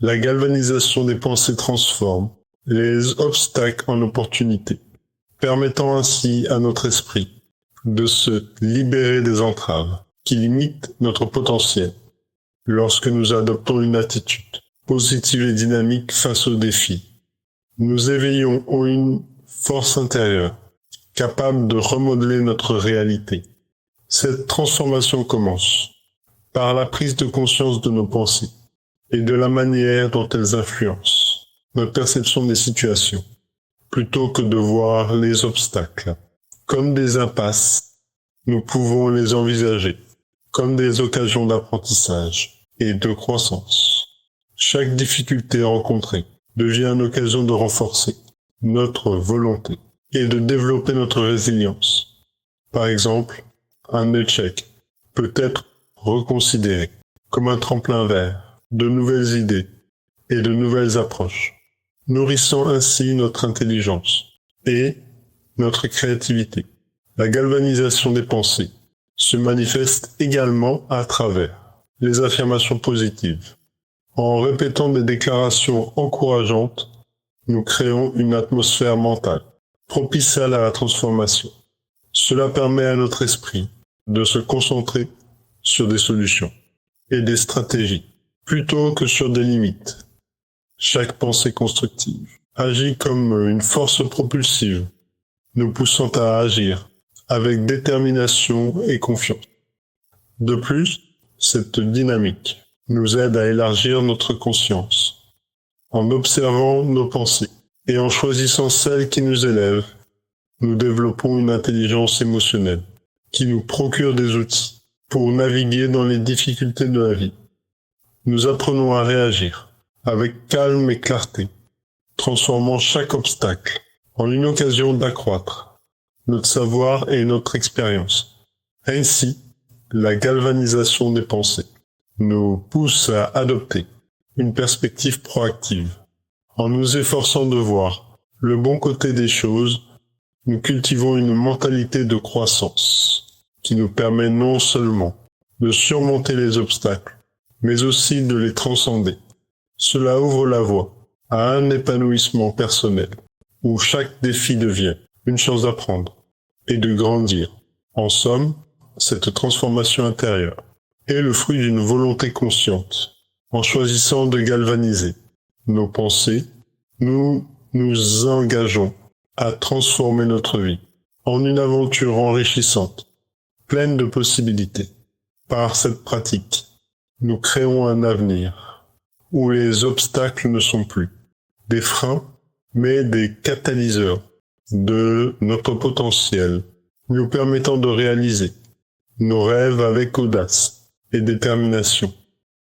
La galvanisation des pensées transforme les obstacles en opportunités, permettant ainsi à notre esprit de se libérer des entraves qui limitent notre potentiel. Lorsque nous adoptons une attitude positive et dynamique face aux défis, nous éveillons une force intérieure capable de remodeler notre réalité. Cette transformation commence par la prise de conscience de nos pensées et de la manière dont elles influencent notre perception des situations, plutôt que de voir les obstacles comme des impasses. Nous pouvons les envisager comme des occasions d'apprentissage et de croissance. Chaque difficulté rencontrée devient une occasion de renforcer notre volonté et de développer notre résilience. Par exemple, un échec peut être reconsidéré comme un tremplin vers de nouvelles idées et de nouvelles approches, nourrissant ainsi notre intelligence et notre créativité. La galvanisation des pensées se manifeste également à travers les affirmations positives. En répétant des déclarations encourageantes, nous créons une atmosphère mentale propice à la transformation. Cela permet à notre esprit de se concentrer sur des solutions et des stratégies plutôt que sur des limites. Chaque pensée constructive agit comme une force propulsive, nous poussant à agir avec détermination et confiance. De plus, cette dynamique nous aide à élargir notre conscience. En observant nos pensées et en choisissant celles qui nous élèvent, nous développons une intelligence émotionnelle qui nous procure des outils pour naviguer dans les difficultés de la vie. Nous apprenons à réagir avec calme et clarté, transformant chaque obstacle en une occasion d'accroître notre savoir et notre expérience. Ainsi, la galvanisation des pensées nous pousse à adopter une perspective proactive. En nous efforçant de voir le bon côté des choses, nous cultivons une mentalité de croissance qui nous permet non seulement de surmonter les obstacles, mais aussi de les transcender. Cela ouvre la voie à un épanouissement personnel où chaque défi devient une chance d'apprendre et de grandir. En somme, cette transformation intérieure est le fruit d'une volonté consciente. En choisissant de galvaniser nos pensées, nous nous engageons à transformer notre vie en une aventure enrichissante, pleine de possibilités. Par cette pratique, nous créons un avenir où les obstacles ne sont plus des freins, mais des catalyseurs de notre potentiel, nous permettant de réaliser nos rêves avec audace et détermination.